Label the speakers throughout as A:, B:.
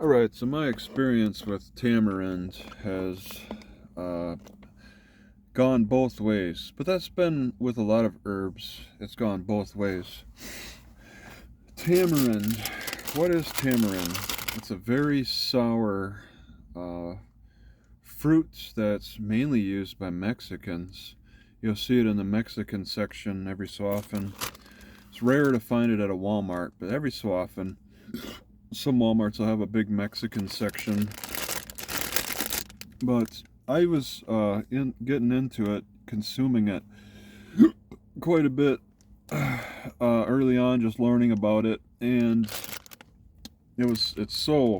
A: Alright, so my experience with tamarind has gone both ways, but that's been with a lot of herbs. It's gone both ways. Tamarind. What is tamarind? It's a very sour fruit that's mainly used by Mexicans. You'll see it in the Mexican section every so often. It's rare to find it at a Walmart, but every so often some Walmarts will have a big Mexican section. But I was getting into it, consuming it quite a bit early on, just learning about it, and it's so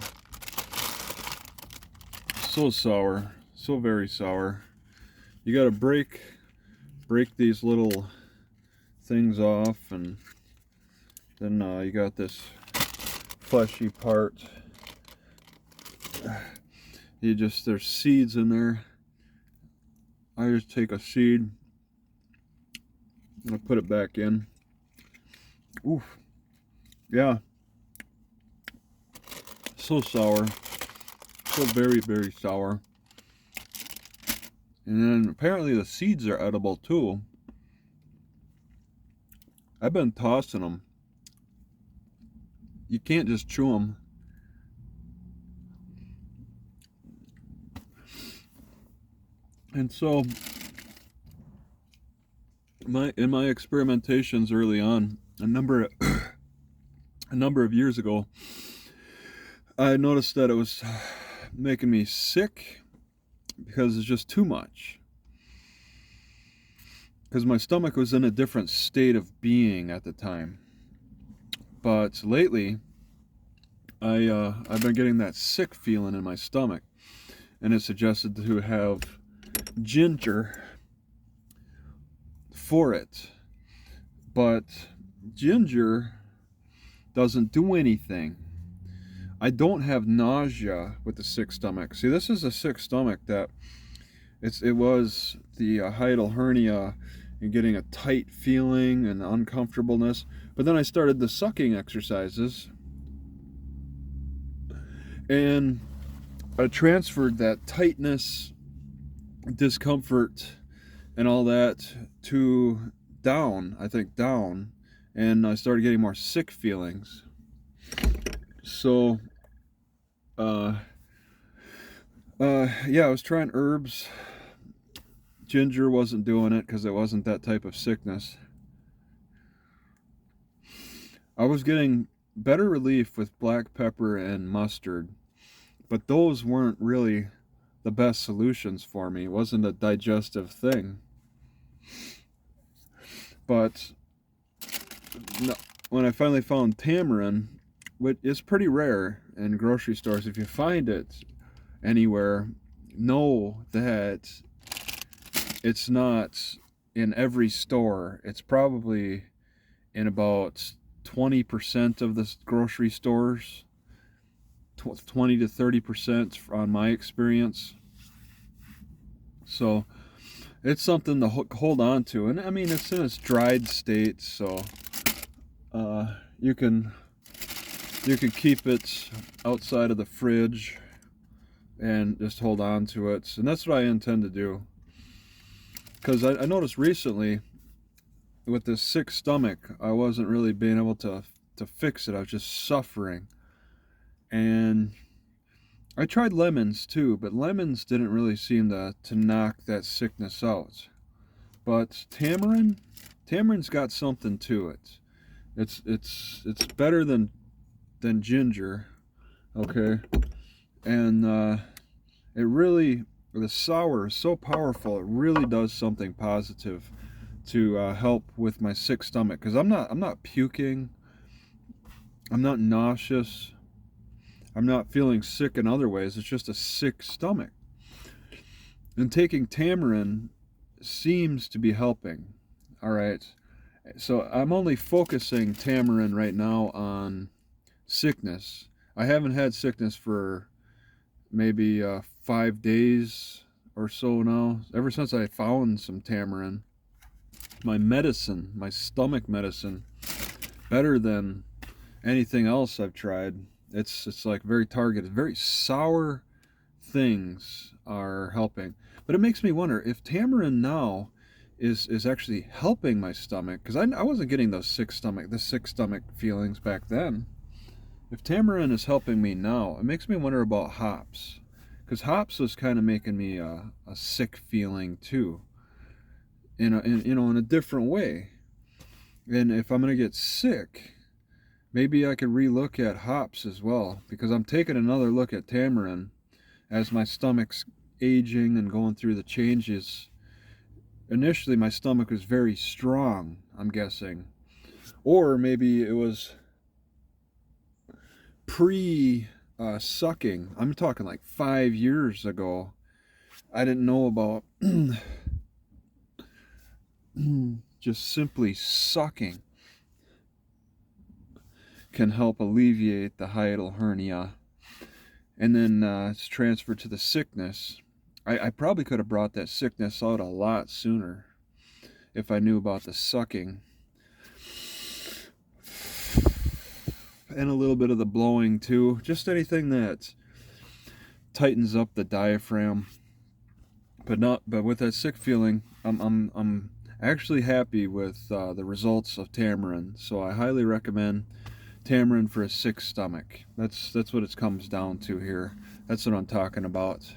A: sour, so very sour. You got to break these little things off, and then you got this fleshy part. There's seeds in there. I just take a seed and I put it back in. Oof. Yeah. So sour. So very, very sour. And then apparently the seeds are edible too. I've been tossing them. You can't just chew them. And so, in my experimentations early on, a number of years ago, I noticed that it was making me sick because it's just too much. Because my stomach was in a different state of being at the time. But lately, I've been getting that sick feeling in my stomach, and it suggested to have ginger for it. But ginger doesn't do anything. I don't have nausea with the sick stomach. See, this is a sick stomach that it was the hiatal hernia and getting a tight feeling and uncomfortableness. But then I started the sucking exercises, and I transferred that tightness, discomfort, and all that to down, and I started getting more sick feelings. So, yeah, I was trying herbs. Ginger wasn't doing it because it wasn't that type of sickness. I was getting better relief with black pepper and mustard, but those weren't really the best solutions for me. It wasn't a digestive thing. But when I finally found tamarind, which is pretty rare in grocery stores, if you find it anywhere, know that it's not in every store. It's probably in about 20% of the grocery stores, 20 to 30% on my experience. So it's something to hold on to, and I mean, it's in its dried state, so you can keep it outside of the fridge and just hold on to it, and that's what I intend to do. Because I noticed recently with this sick stomach, I wasn't really being able to fix it. I was just suffering, and I tried lemons too, but lemons didn't really seem to knock that sickness out. But tamarind's got something to it. It's better than ginger, okay? And it really, the sour is so powerful. It really does something positive to help with my sick stomach. Because I'm not puking. I'm not nauseous. I'm not feeling sick in other ways. It's just a sick stomach. And taking tamarind seems to be helping. All right. So I'm only focusing tamarind right now on sickness. I haven't had sickness for maybe 5 days or so now. Ever since I found some tamarind, my stomach medicine, better than anything else I've tried. It's like very targeted. Very sour things are helping. But it makes me wonder if tamarind now is actually helping my stomach, because I wasn't getting the sick stomach feelings back then. If tamarind is helping me now, it makes me wonder about hops, because hops was kind of making me a sick feeling too, in a different way. And if I'm gonna get sick, maybe I could relook at hops as well, because I'm taking another look at tamarind as my stomach's aging and going through the changes. Initially, my stomach was very strong, I'm guessing. Or maybe it was pre sucking. I'm talking like 5 years ago. I didn't know about just simply sucking can help alleviate the hiatal hernia. And then it's transferred to the sickness. I probably could have brought that sickness out a lot sooner if I knew about the sucking. And a little bit of the blowing too. Just anything that tightens up the diaphragm. But with that sick feeling, I'm actually happy with the results of tamarind. So I highly recommend tamarind for a sick stomach. That's what it comes down to here. That's what I'm talking about.